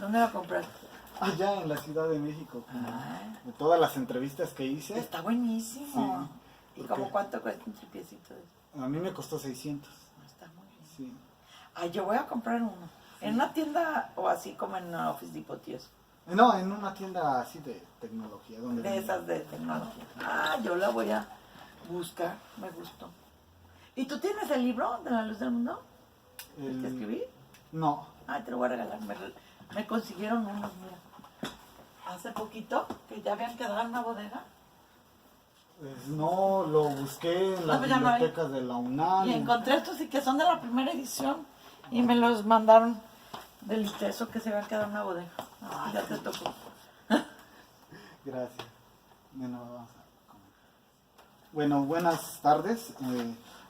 ¿Dónde lo compraste? Allá en la Ciudad de México, Ah, de todas las entrevistas que hice. está buenísimo. Sí, ¿Y ¿por como qué? cuánto cuesta un tripiecito de eso? A mí me costó 600. Está muy bien. Sí. Ay, yo voy a comprar uno. Sí. En una tienda o así como en Office Depot y eso. No, en una tienda así de tecnología. Donde De esas de tecnología. Ah, yo la voy a buscar. Me gustó. ¿Y tú tienes el libro de La Luz del Mundo? ¿El que escribí? No. Ay, te lo voy a regalar. Me consiguieron unos, mira. Hace poquito, que ya habían quedado en una bodega. Pues no, lo busqué en las pues ya no hay. bibliotecas de la UNAM. Y encontré estos y que son de la primera edición. Y me los mandaron del ITESO que se habían quedado en una bodega. Así ya te tocó. Gracias. Bueno, vamos a comer. Bueno, buenas tardes.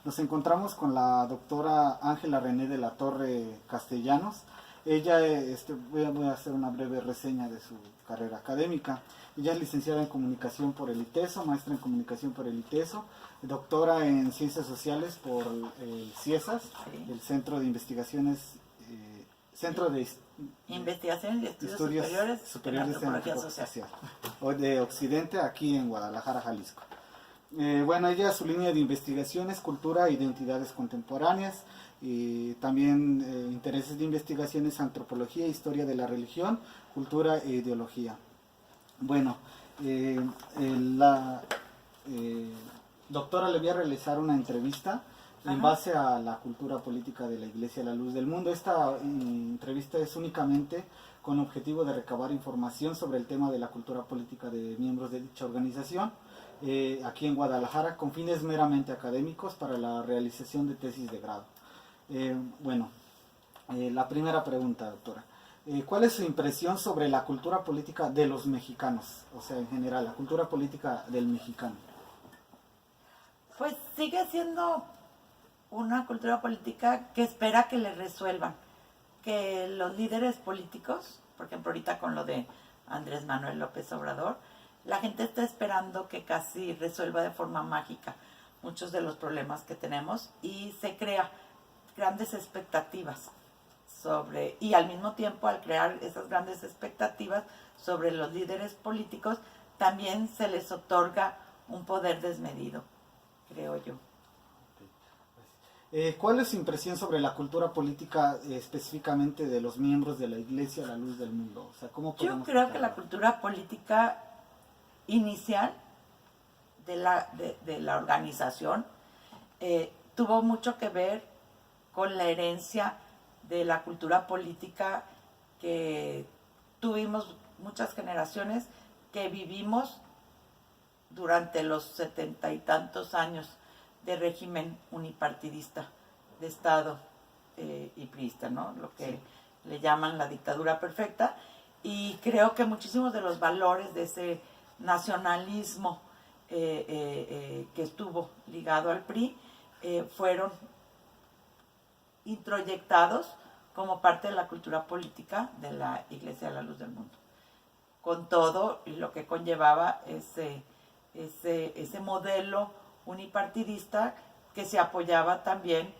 Nos encontramos con la doctora Ángela René de la Torre Castellanos. Ella, voy a hacer una breve reseña de su carrera académica. Ella es licenciada en Comunicación por el ITESO, maestra en Comunicación por el ITESO, doctora en Ciencias Sociales por el CIESAS, Sí. el Centro de Investigaciones, Centro de Investigaciones y Estudios Superiores en Antropología Social. o de Occidente, aquí en Guadalajara, Jalisco. Bueno, ella, su línea de investigación es cultura e identidades contemporáneas, y también intereses de investigación es antropología, historia de la religión, cultura e ideología. Bueno, la doctora le voy a realizar una entrevista en base a la cultura política de la Iglesia La Luz del Mundo. Esta entrevista es únicamente con objetivo de recabar información sobre el tema de la cultura política de miembros de dicha organización, aquí en Guadalajara, con fines meramente académicos para la realización de tesis de grado. Bueno, la primera pregunta, doctora. ¿Cuál es su impresión sobre la cultura política de los mexicanos? O sea, en general, la cultura política del mexicano. Pues sigue siendo una cultura política que espera que le resuelvan, que los líderes políticos, por ejemplo ahorita con lo de Andrés Manuel López Obrador, la gente está esperando que casi resuelva de forma mágica muchos de los problemas que tenemos y se crea grandes expectativas sobre, y al mismo tiempo al crear esas grandes expectativas sobre los líderes políticos, también se les otorga un poder desmedido, creo yo. ¿Cuál es su impresión sobre la cultura política específicamente de los miembros de la Iglesia La Luz del Mundo? O sea, ¿cómo yo creo que la cultura política inicial de la organización tuvo mucho que ver con la herencia de la cultura política que tuvimos muchas generaciones que vivimos durante los 70 y tantos años de régimen unipartidista, de Estado y priista, ¿no? Lo que le llaman la dictadura perfecta. Y creo que muchísimos de los valores de ese nacionalismo que estuvo ligado al PRI fueron introyectados como parte de la cultura política de la Iglesia de la Luz del Mundo, con todo lo que conllevaba ese modelo unipartidista que se apoyaba también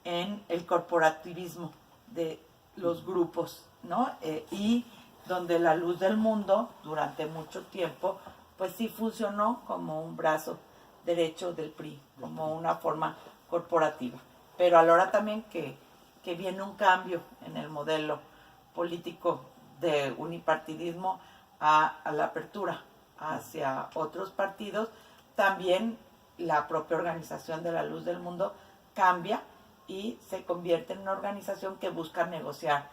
en el corporativismo de los grupos, ¿no? Y donde la Luz del Mundo durante mucho tiempo pues sí funcionó como un brazo derecho del PRI, como una forma corporativa. Pero a la hora también que viene un cambio en el modelo político de unipartidismo a la apertura hacia otros partidos, también la propia organización de la Luz del Mundo cambia y se convierte en una organización que busca negociar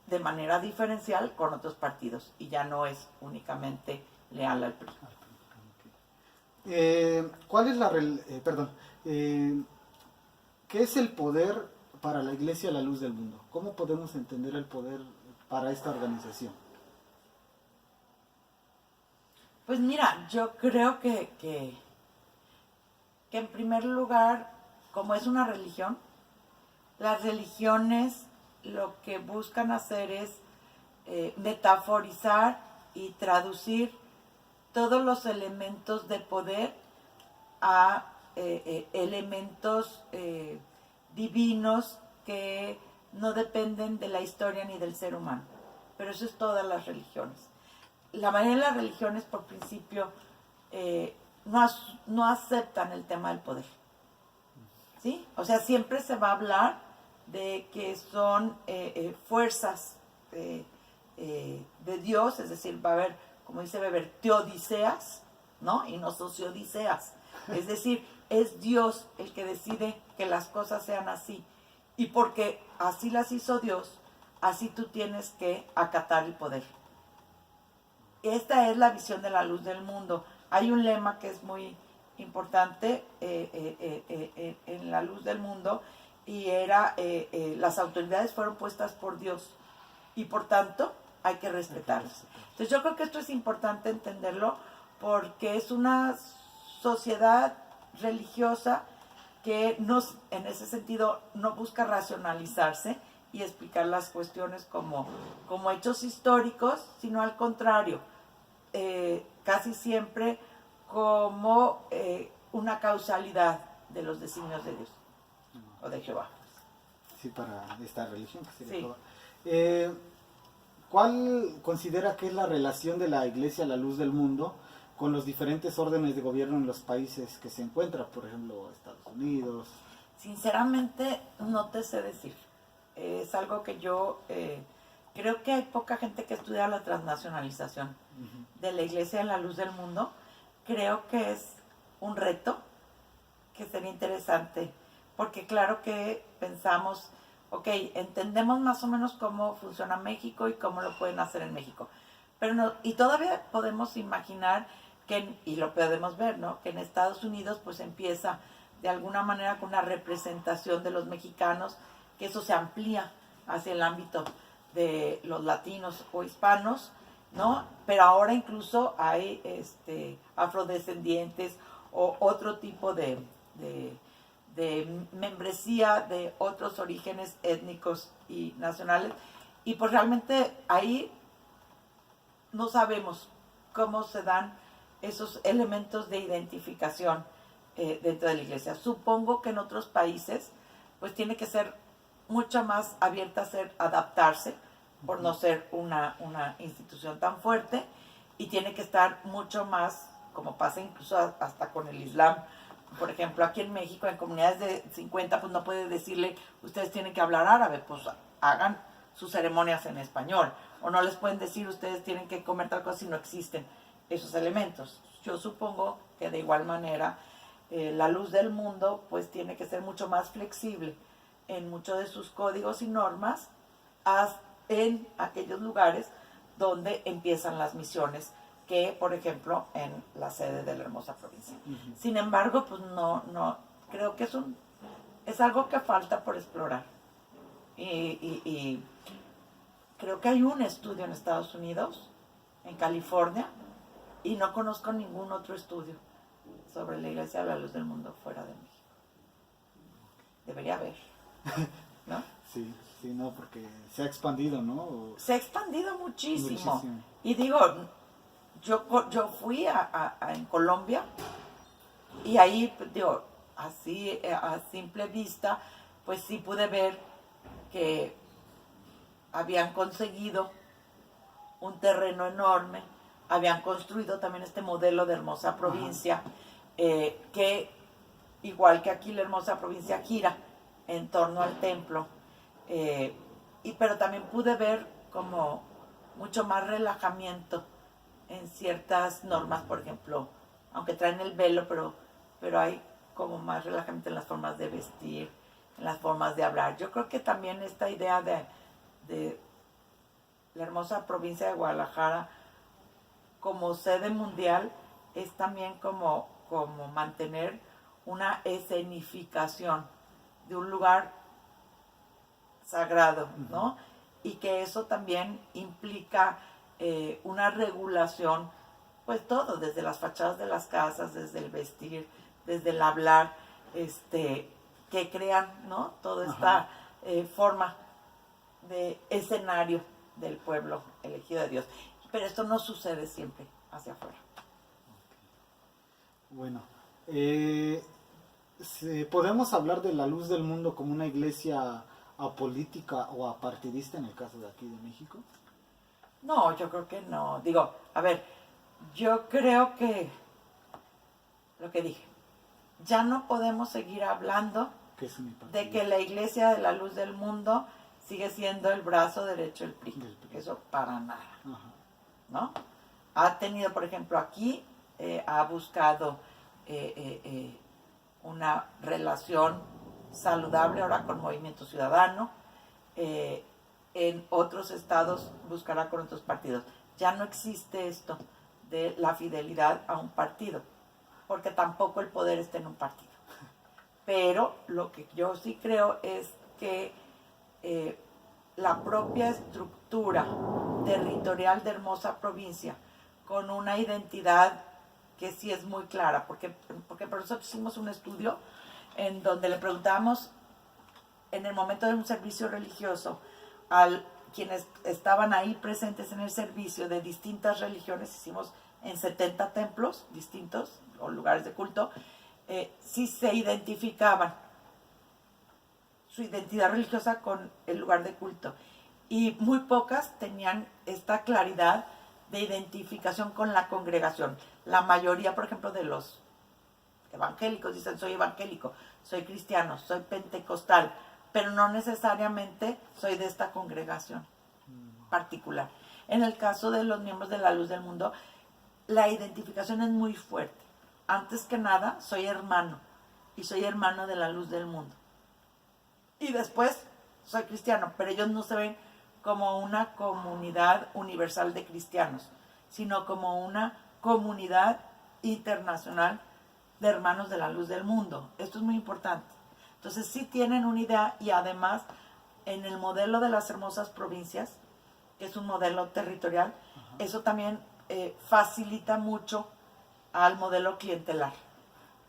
de manera diferencial con otros partidos y ya no es únicamente leal al PRI. ¿Cuál es ¿qué es el poder para la Iglesia La Luz del Mundo? ¿Cómo podemos entender el poder para esta organización? Pues mira, yo creo que en primer lugar, como es una religión, las religiones lo que buscan hacer es metaforizar y traducir todos los elementos de poder a elementos divinos que no dependen de la historia ni del ser humano. pero eso es todas las religiones. La mayoría de las religiones, por principio, no aceptan el tema del poder, ¿sí? O sea, siempre se va a hablar de que son fuerzas de Dios, es decir, va a haber, como dice Weber, teodiceas, ¿no? Y no sociodiceas. Es decir, es Dios el que decide que las cosas sean así. Y porque así las hizo Dios, así tú tienes que acatar el poder. Esta es la visión de la luz del mundo. Hay un lema que es muy importante en la luz del mundo, y era, las autoridades fueron puestas por Dios y por tanto hay que respetarlas. Entonces yo creo que esto es importante entenderlo, porque es una sociedad religiosa que en ese sentido no busca racionalizarse y explicar las cuestiones como hechos históricos, sino al contrario, casi siempre como una causalidad de los designios de Dios o de Jehová. Sí, para esta religión que sería Sí. Jehová. ¿Cuál considera que es la relación de la Iglesia a la luz del mundo con los diferentes órdenes de gobierno en los países que se encuentran? Por ejemplo, Estados Unidos. Sinceramente, no te sé decir. Es algo que yo creo que hay poca gente que estudia la transnacionalización de la Iglesia en la luz del mundo. Creo que es un reto que sería interesante, porque claro que pensamos, ok, entendemos más o menos cómo funciona México y cómo lo pueden hacer en México, pero no, y todavía podemos imaginar que, y lo podemos ver, ¿no? Que en Estados Unidos pues empieza de alguna manera con una representación de los mexicanos, que eso se amplía hacia el ámbito de los latinos o hispanos, ¿no? Pero ahora incluso hay afrodescendientes o otro tipo de membresía de otros orígenes étnicos y nacionales, y pues realmente ahí no sabemos cómo se dan esos elementos de identificación dentro de la Iglesia. Supongo que en otros países pues tiene que ser mucho más abierta a adaptarse, por no ser una institución tan fuerte, y tiene que estar mucho más, como pasa incluso hasta con el Islam. Por ejemplo, aquí en México, en comunidades de 50, pues no puede decirle, ustedes tienen que hablar árabe, pues hagan sus ceremonias en español. O no les pueden decir, ustedes tienen que comer tal cosa, si no existen esos elementos. Yo supongo que de igual manera la luz del mundo pues tiene que ser mucho más flexible en muchos de sus códigos y normas en aquellos lugares donde empiezan las misiones, que por ejemplo en la sede de la hermosa provincia. Sin embargo, pues no creo que es algo que falta por explorar, y creo que hay un estudio en Estados Unidos, en California, y no conozco ningún otro estudio sobre la Iglesia de la Luz del Mundo fuera de México. Debería haber, ¿no? Sí, no, porque se ha expandido, ¿no? Se ha expandido muchísimo. Muchísimo. Y digo, yo fui en Colombia, y ahí, digo, así a simple vista, pues sí pude ver que habían conseguido un terreno enorme, habían construido también este modelo de hermosa provincia, que igual que aquí la hermosa provincia gira en torno al templo, pero también pude ver como mucho más relajamiento en ciertas normas. Por ejemplo, aunque traen el velo, pero hay como más relajamiento en las formas de vestir, en las formas de hablar. Yo creo que también esta idea de la hermosa provincia de Guadalajara como sede mundial es también como mantener una escenificación de un lugar sagrado, ¿no? Y que eso también implica una regulación, pues todo, desde las fachadas de las casas, desde el vestir, desde el hablar, que crean, ¿no? Toda esta forma de escenario del pueblo elegido de Dios. Pero esto no sucede siempre hacia afuera. Bueno, ¿podemos hablar de la luz del mundo como una iglesia apolítica o apartidista en el caso de aquí de México? No, yo creo que no. Digo, a ver, yo creo que lo que dije, ya no podemos seguir hablando Que es unipartidista. de que la Iglesia de la Luz del Mundo sigue siendo el brazo derecho del PRI. Del PRI. Eso para nada, Ajá. ¿no? Ha tenido, por ejemplo, aquí, ha buscado una relación saludable ahora con Movimiento Ciudadano. En otros estados buscará con otros partidos. Ya no existe esto de la fidelidad a un partido, porque tampoco el poder está en un partido. Pero lo que yo sí creo es que la propia estructura territorial de Hermosa Provincia, con una identidad que sí es muy clara, porque por nosotros hicimos un estudio en donde le preguntamos en el momento de un servicio religioso a quienes estaban ahí presentes en el servicio de distintas religiones, hicimos en 70 templos distintos o lugares de culto, si se identificaban su identidad religiosa con el lugar de culto. Y muy pocas tenían esta claridad de identificación con la congregación. La mayoría, por ejemplo, de los evangélicos dicen: soy evangélico, soy cristiano, soy pentecostal, pero no necesariamente soy de esta congregación particular. En el caso de los miembros de la Luz del Mundo, la identificación es muy fuerte. Antes que nada, soy hermano, y soy hermano de la Luz del Mundo. Y después, soy cristiano, pero ellos no se ven como una comunidad universal de cristianos, sino como una comunidad internacional de hermanos de la Luz del Mundo. Esto es muy importante. Entonces sí tienen una idea, y además en el modelo de las hermosas provincias, que es un modelo territorial, eso también facilita mucho al modelo clientelar,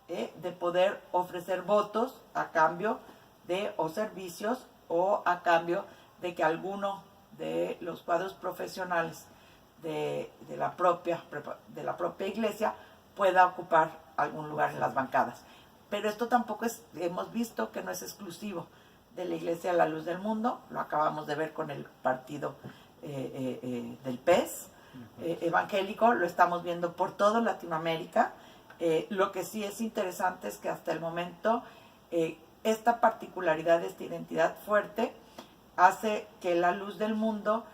de poder ofrecer votos a cambio de o servicios, o a cambio de que alguno de los cuadros profesionales de la propia iglesia pueda ocupar algún lugar en las bancadas. Pero esto tampoco es, hemos visto que no es exclusivo de la Iglesia de la Luz del Mundo. Lo acabamos de ver con el partido del PES evangélico, lo estamos viendo por toda Latinoamérica. Lo que sí es interesante es que hasta el momento esta particularidad, esta identidad fuerte, hace que la Luz del Mundo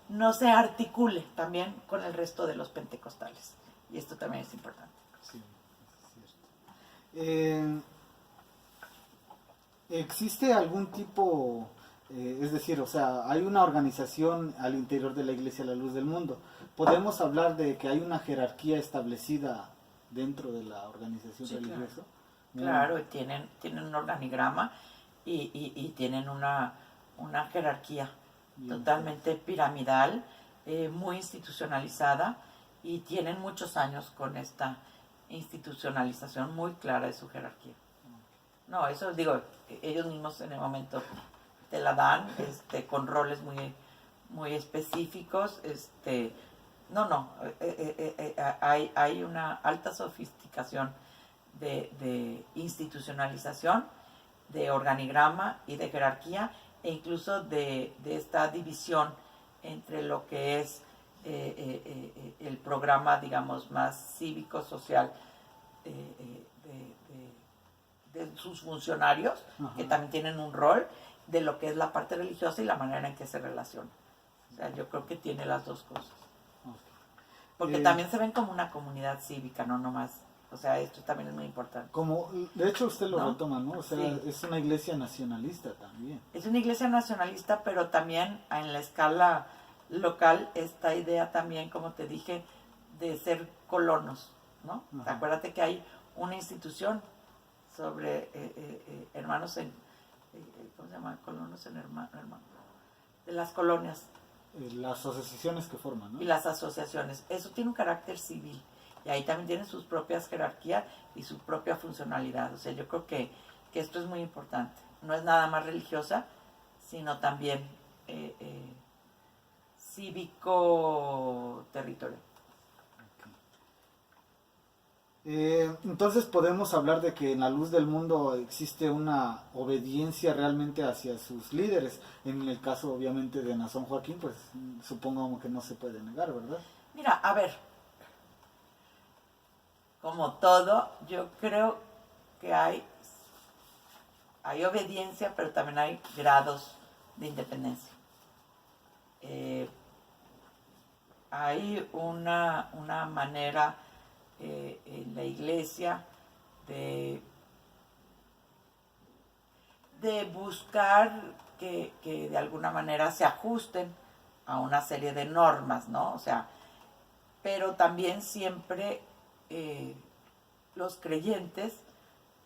no se articule también con el resto de los pentecostales. Y esto también es importante. Sí, es cierto. ¿Existe algún tipo, es decir, o sea, hay una organización al interior de la Iglesia de la Luz del Mundo? ¿Podemos hablar de que hay una jerarquía establecida dentro de la organización religiosa? Claro, tienen un organigrama y tienen una jerarquía totalmente piramidal, muy institucionalizada, y tienen muchos años con esta institucionalización muy clara de su jerarquía. No, eso digo, ellos mismos en el momento te la dan, con roles muy específicos. Hay una alta sofisticación de institucionalización, de organigrama y de jerarquía, e incluso de esta división entre lo que es el programa, digamos, más cívico-social de sus funcionarios, que también tienen un rol, de lo que es la parte religiosa y la manera en que se relaciona. O sea, yo creo que tiene las dos cosas. Porque también se ven como una comunidad cívica, no nomás. O sea, esto también es muy importante. Como, de hecho usted lo retoma, ¿no? O sea, sí, es una iglesia nacionalista también. Es una iglesia nacionalista, pero también en la escala local esta idea también, como te dije, de ser colonos, ¿no? Acuérdate que hay una institución sobre hermanos en, ¿cómo se llama? Colonos en hermano, de las colonias. Las asociaciones que forman, ¿no? Y las asociaciones. Eso tiene un carácter civil. Y ahí también tienen sus propias jerarquías y su propia funcionalidad. O sea, yo creo que esto es muy importante. No es nada más religiosa, sino también cívico-territorial. Entonces podemos hablar de que en la luz del mundo existe una obediencia realmente hacia sus líderes. En el caso obviamente de Nazón Joaquín, pues supongo que no se puede negar, ¿verdad? Mira, a ver, como todo, yo creo que hay obediencia, pero también hay grados de independencia. Hay una manera en la iglesia de buscar que de alguna manera se ajusten a una serie de normas, ¿no? O sea, pero también siempre los creyentes,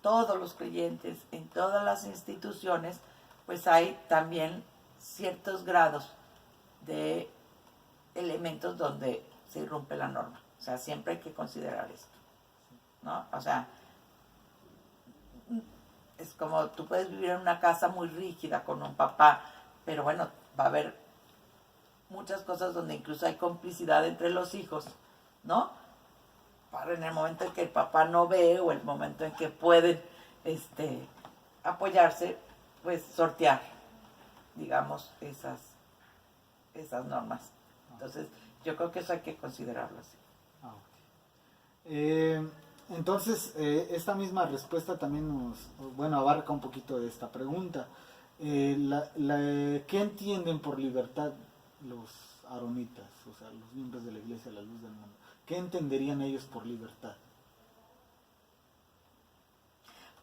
todos los creyentes en todas las instituciones, pues hay también ciertos grados de elementos donde se irrumpe la norma. O sea, siempre hay que considerar esto, ¿no? O sea, es como tú puedes vivir en una casa muy rígida con un papá, pero bueno, va a haber muchas cosas donde incluso hay complicidad entre los hijos, ¿no? Para en el momento en que el papá no ve o el momento en que pueden apoyarse, pues sortear, digamos, esas normas. Entonces, yo creo que eso hay que considerarlo así. Entonces, esta misma respuesta también abarca un poquito de esta pregunta. ¿Qué entienden por libertad los aronitas, o sea, los miembros de la Iglesia de la Luz del Mundo? ¿Qué entenderían ellos por libertad?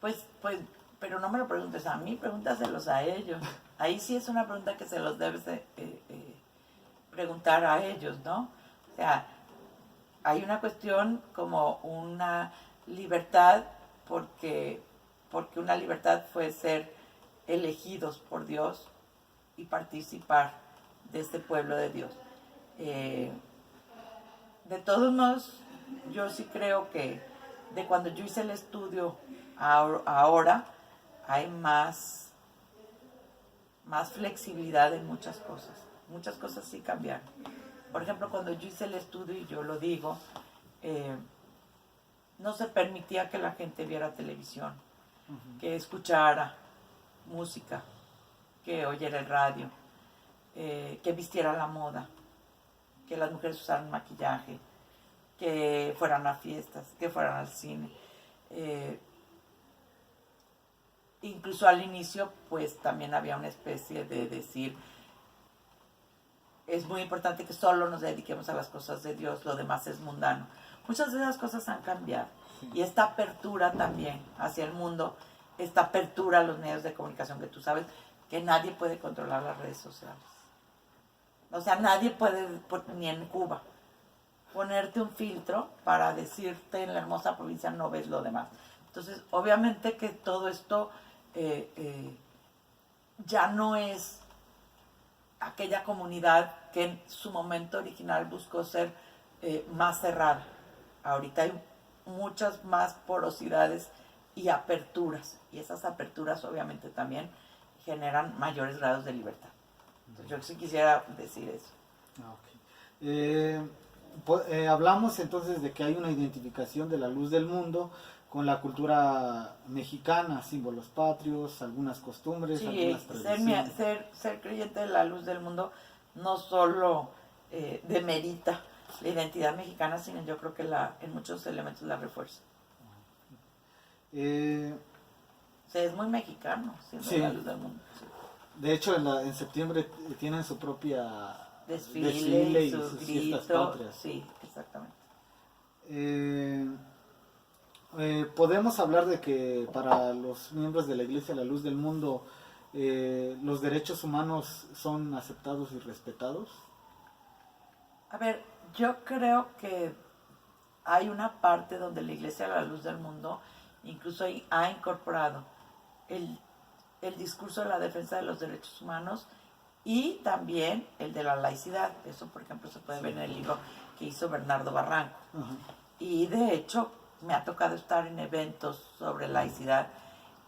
Pues, pero no me lo preguntes a mí, pregúntaselos a ellos. Ahí sí es una pregunta que se los debes preguntar a ellos, ¿no? O sea, hay una cuestión como una libertad porque una libertad fue ser elegidos por Dios y participar de este pueblo de Dios. De todos modos, yo sí creo que de cuando yo hice el estudio ahora hay más flexibilidad en muchas cosas. Muchas cosas sí cambiaron. Por ejemplo, cuando yo hice el estudio, y yo lo digo, no se permitía que la gente viera televisión, que escuchara música, que oyera el radio, que vistiera la moda, que las mujeres usaran maquillaje, que fueran a fiestas, que fueran al cine. Incluso al inicio, pues también había una especie de decir, es muy importante que solo nos dediquemos a las cosas de Dios, lo demás es mundano. Muchas de esas cosas han cambiado. Sí. Y esta apertura también hacia el mundo, esta apertura a los medios de comunicación, que tú sabes que nadie puede controlar las redes sociales. O sea, nadie puede, ni en Cuba, ponerte un filtro para decirte en la hermosa provincia no ves lo demás. Entonces, obviamente que todo esto ya no es aquella comunidad que en su momento original buscó ser más cerrada. Ahorita hay muchas más porosidades y aperturas, y esas aperturas obviamente también generan mayores grados de libertad. Entonces, yo sí quisiera decir eso. Hablamos entonces de que hay una identificación de la luz del mundo con la cultura mexicana, símbolos patrios, algunas costumbres, sí, algunas tradiciones. Ser creyente de la luz del mundo no solo demerita la identidad mexicana, sino yo creo que en muchos elementos la refuerza. O sea, es muy mexicano, siendo la luz del mundo. Sí. De hecho, en septiembre tienen su propia desfile y sus fiestas patrias. Sí, exactamente. Podemos hablar de que para los miembros de la Iglesia La Luz del Mundo los derechos humanos son aceptados y respetados. A ver, yo creo que hay una parte donde la Iglesia La Luz del Mundo incluso ha incorporado el discurso de la defensa de los derechos humanos y también el de la laicidad. Eso, por ejemplo, se puede ver en el libro que hizo Bernardo Barranco. Uh-huh. Y de hecho, me ha tocado estar en eventos sobre laicidad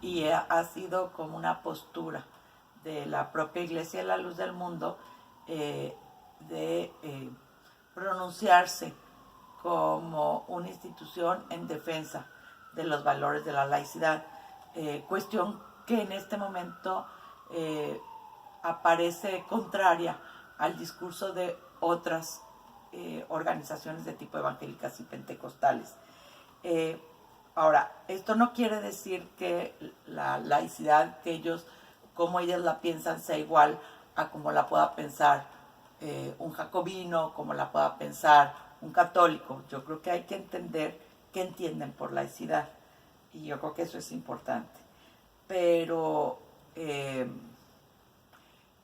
y ha sido como una postura de la propia Iglesia de la Luz del Mundo de pronunciarse como una institución en defensa de los valores de la laicidad, cuestión que en este momento aparece contraria al discurso de otras organizaciones de tipo evangélicas y pentecostales. Ahora, esto no quiere decir que la laicidad, que ellos, como ellas la piensan, sea igual a como la pueda pensar un jacobino, como la pueda pensar un católico. Yo creo que hay que entender qué entienden por laicidad, y yo creo que eso es importante. Pero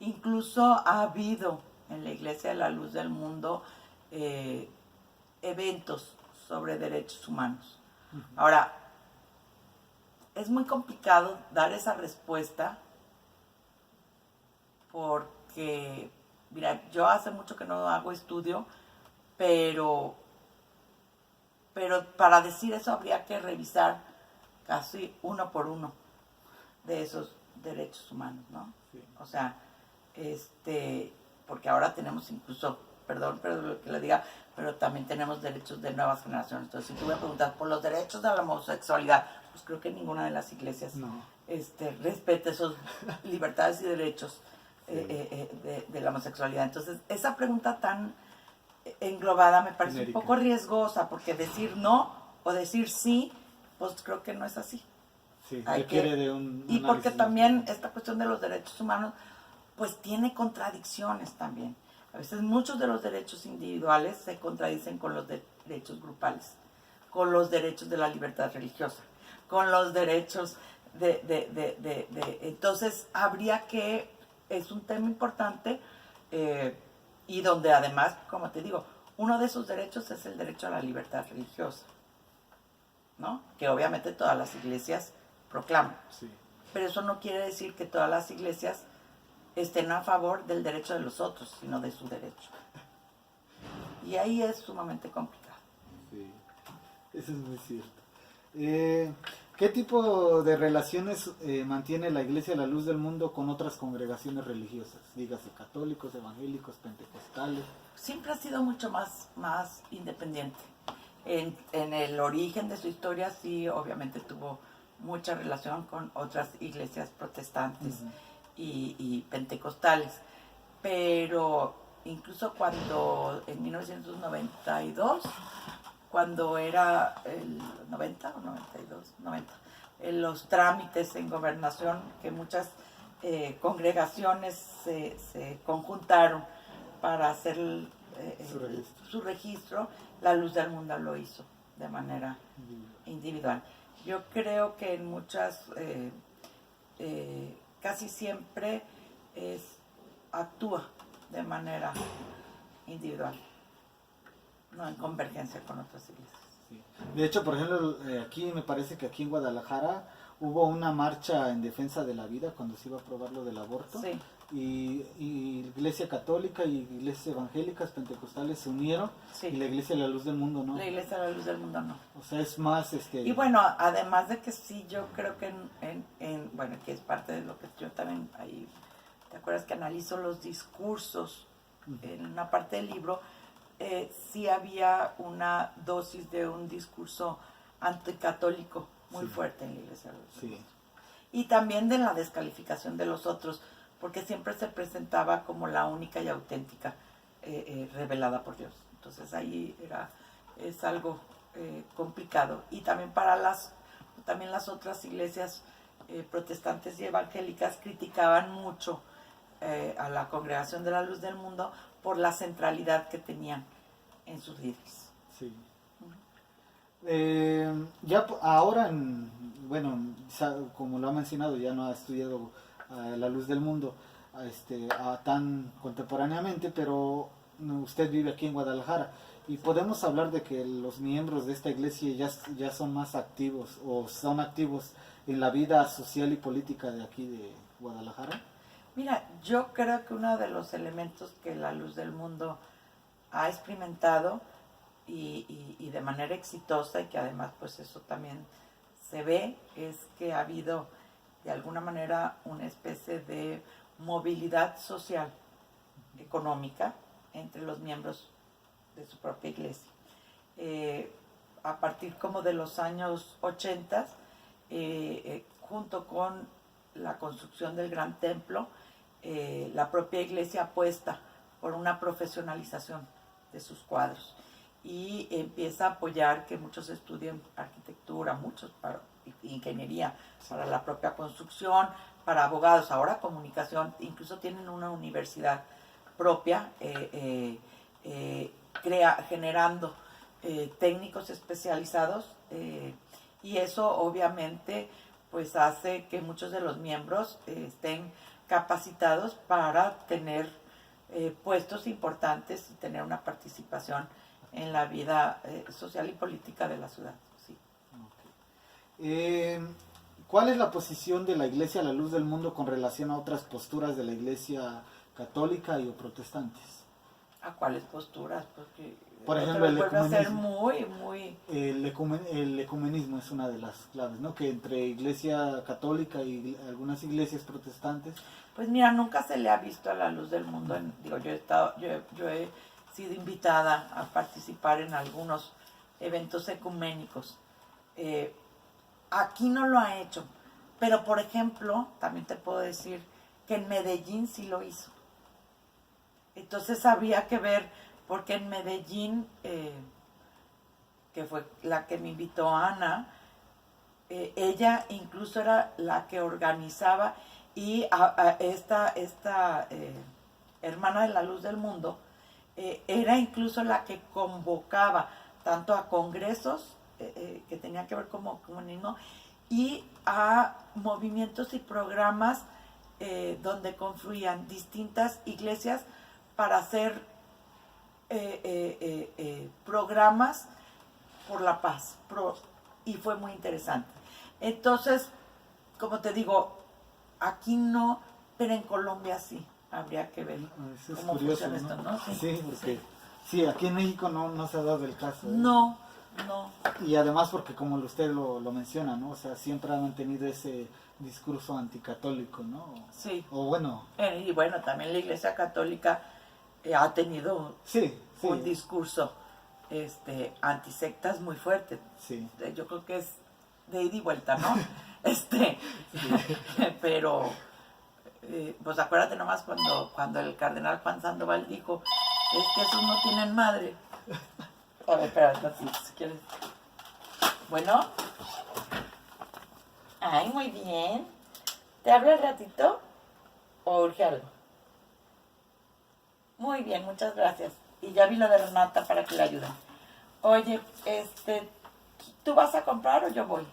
incluso ha habido en la Iglesia de la Luz del Mundo eventos sobre derechos humanos. Ahora, es muy complicado dar esa respuesta porque, mira, yo hace mucho que no hago estudio, pero para decir eso habría que revisar casi uno por uno de esos derechos humanos, ¿no? Sí. O sea, porque ahora tenemos incluso, perdón lo que le diga, pero también tenemos derechos de nuevas generaciones. Entonces, si tú me preguntas por los derechos de la homosexualidad, pues creo que ninguna de las iglesias respeta esos libertades y derechos de la homosexualidad. Entonces, esa pregunta tan englobada me parece genérica, un poco riesgosa, porque decir no o decir sí, pues creo que no es así. Sí, requiere de un y porque también esta cuestión de los derechos humanos pues tiene contradicciones también. A veces muchos de los derechos individuales se contradicen con los derechos grupales, con los derechos de la libertad religiosa, con los derechos entonces habría que, es un tema importante, y donde además, como te digo, uno de esos derechos es el derecho a la libertad religiosa, ¿no? Que obviamente todas las iglesias proclaman. Sí. Pero eso no quiere decir que todas las iglesias estén a favor del derecho de los otros, sino de su derecho. Y ahí es sumamente complicado. Sí, eso es muy cierto. ¿Qué tipo de relaciones mantiene la Iglesia de la Luz del Mundo con otras congregaciones religiosas? Dígase católicos, evangélicos, pentecostales. Siempre ha sido mucho más independiente. En el origen de su historia sí, obviamente tuvo mucha relación con otras iglesias protestantes y pentecostales. Pero incluso cuando en 1992, cuando era el 90 o 92, 90, en los trámites en gobernación, que muchas congregaciones se conjuntaron para hacer su registro, la Luz del Mundo lo hizo de manera individual. Yo creo que en muchas, casi siempre actúa de manera individual, no en convergencia con otras iglesias. Sí. De hecho, por ejemplo, aquí me parece que aquí en Guadalajara hubo una marcha en defensa de la vida cuando se iba a aprobar lo del aborto. Sí. Y Iglesia Católica y iglesias evangélicas, pentecostales se unieron. Sí. Y la Iglesia de la Luz del Mundo no. La Iglesia de la Luz del Mundo no. O sea, es más... Y bueno, además de que sí, yo creo que bueno, que es parte de lo que yo también ahí, ¿te acuerdas que analizo los discursos en una parte del libro? Sí había una dosis de un discurso anticatólico muy fuerte en la Iglesia de la Luz del Mundo. Y también de la descalificación de los otros, porque siempre se presentaba como la única y auténtica revelada por Dios. Entonces ahí es algo complicado. Y también también las otras iglesias protestantes y evangélicas criticaban mucho a la Congregación de la Luz del Mundo por la centralidad que tenían en sus líderes. Sí. Ya ahora, bueno, como lo ha mencionado, ya no ha estudiado la Luz del Mundo tan contemporáneamente, pero usted vive aquí en Guadalajara y podemos hablar de que los miembros de esta iglesia ya son más activos o son activos en la vida social y política de aquí de Guadalajara. Mira, yo creo que uno de los elementos que la Luz del Mundo ha experimentado y de manera exitosa, y que además pues eso también se ve, es que ha habido de alguna manera una especie de movilidad social, económica, entre los miembros de su propia iglesia. a partir como de los años 80, junto con la construcción del Gran Templo, la propia iglesia apuesta por una profesionalización de sus cuadros y empieza a apoyar que muchos estudien arquitectura, muchos para ingeniería, para la propia construcción, para abogados, ahora comunicación, incluso tienen una universidad propia, generando técnicos especializados, y eso obviamente pues hace que muchos de los miembros estén capacitados para tener puestos importantes y tener una participación en la vida social y política de la ciudad. Sí. Okay. ¿Cuál es la posición de la Iglesia a la Luz del Mundo con relación a otras posturas de la Iglesia católica y o protestantes? ¿A cuáles posturas? Porque por ejemplo, el vuelve a ser muy... El ecumenismo es una de las claves, ¿no? Que entre Iglesia católica y algunas iglesias protestantes... Pues mira, nunca se le ha visto a la luz del mundo. Yo he sido invitada a participar en algunos eventos ecuménicos. Aquí no lo ha hecho, pero por ejemplo, también te puedo decir que en Medellín sí lo hizo. Entonces había que ver, porque en Medellín, que fue la que me invitó Ana, ella incluso era la que organizaba, y esta hermana de la Luz del Mundo era incluso la que convocaba tanto a congresos que tenían que ver como comunismo y a movimientos y programas donde confluían distintas iglesias para hacer programas por la paz, y fue muy interesante. Entonces, como te digo, aquí no, pero en Colombia sí, habría que ver eso es cómo curioso, funciona esto, ¿no? Sí, porque sí, aquí en México no se ha dado el caso. No. Y además porque como usted lo menciona, ¿no? O sea, siempre ha mantenido ese discurso anticatólico, ¿no? Sí. O bueno. Y bueno, también la Iglesia Católica ha tenido un discurso antisectas muy fuerte. Sí. Yo creo que es de ida y vuelta, ¿no? Pero pues acuérdate nomás cuando el cardenal Juan Sandoval dijo, es que esos no tienen madre. A ver, espera, si quieres. Bueno. Ay, muy bien. ¿Te hablo al ratito o urge algo? Muy bien, muchas gracias. Y ya vi lo de Renata para que le ayuden. Oye, ¿tú vas a comprar o yo voy?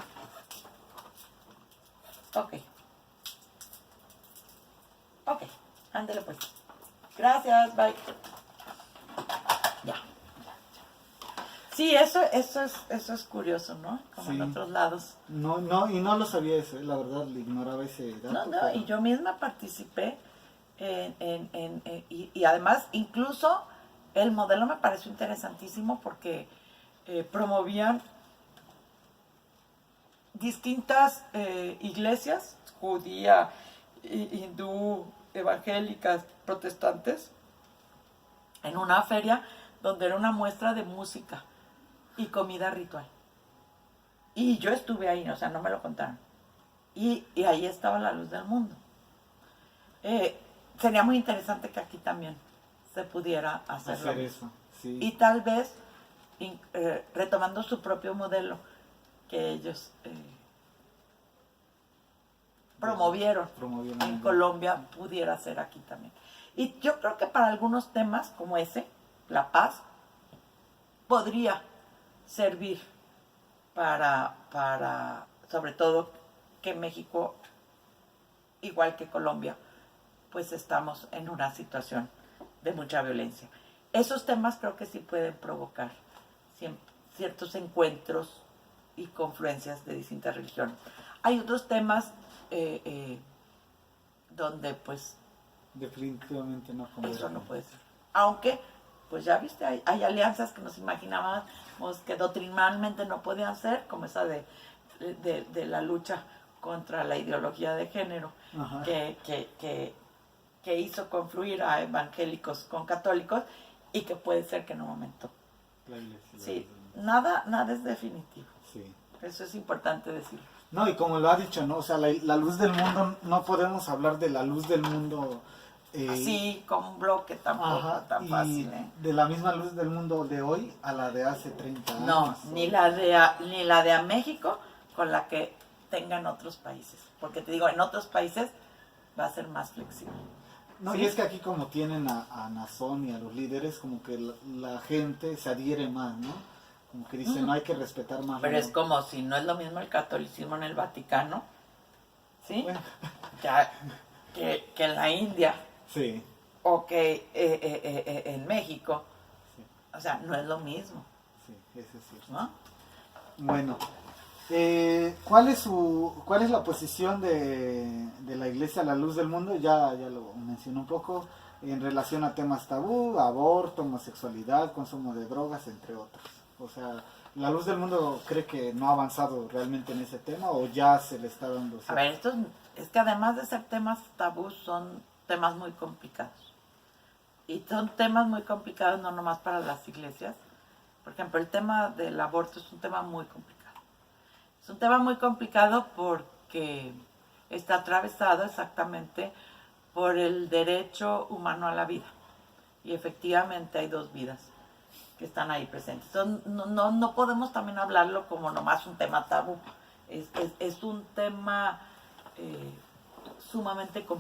Ok, ándale pues. Gracias, bye. Ya. Sí, eso es curioso, ¿no? Como en otros lados. No, y no lo sabía eso, la verdad, le ignoraba ese dato. No, y yo misma participé y además incluso el modelo me pareció interesantísimo porque promovían distintas iglesias, judía, hindú, evangélicas, protestantes, en una feria donde era una muestra de música y comida ritual. Y yo estuve ahí, o sea, no me lo contaron. Y ahí estaba la Luz del Mundo. Sería muy interesante que aquí también se pudiera hacer eso. Sí. Y tal vez retomando su propio modelo que ellos promovieron en Colombia, pudiera ser aquí también. Y yo creo que para algunos temas como ese, la paz, podría servir para sobre todo que México, igual que Colombia, pues estamos en una situación de mucha violencia. Esos temas creo que sí pueden provocar ciertos encuentros y confluencias de distintas religiones. Hay otros temas donde pues definitivamente no conviene. Eso no puede ser. Aunque, pues ya viste, hay alianzas que nos imaginábamos que doctrinalmente no podían ser, como esa de la lucha contra la ideología de género, que hizo confluir a evangélicos con católicos y que puede ser que en un momento La iglesia. Sí, nada es definitivo. Sí. Eso es importante decirlo. No, y como lo ha dicho, ¿no? O sea, la luz del mundo, no podemos hablar de la luz del mundo Así, con un bloque tampoco tan fácil, ¿eh? de la misma luz del mundo de hoy a la de hace 30 años. No, ni la de a México con la que tengan otros países. Porque te digo, en otros países va a ser más flexible. No, ¿Sí? y es que aquí como tienen a Nazón y a los líderes, como que la gente se adhiere más, ¿no? Como que dice, no hay que respetar más. Pero es como si no es lo mismo el catolicismo en el Vaticano, ¿sí? Bueno. Que en la India. Sí. O que en México. Sí. O sea, no es lo mismo. Sí, eso es cierto. ¿No? Bueno, ¿cuál es la posición de la Iglesia a la luz del mundo? Ya lo mencioné un poco, en relación a temas tabú, aborto, homosexualidad, consumo de drogas, entre otros. O sea, ¿la luz del mundo cree que no ha avanzado realmente en ese tema o ya se le está dando? A ver, es que además de ser temas tabú, son temas muy complicados. Y son temas muy complicados no nomás para las iglesias. Por ejemplo, el tema del aborto es un tema muy complicado. Es un tema muy complicado porque está atravesado exactamente por el derecho humano a la vida. Y efectivamente hay dos vidas que están ahí presentes. Entonces, no podemos también hablarlo como nomás un tema tabú. Es un tema sumamente complicado.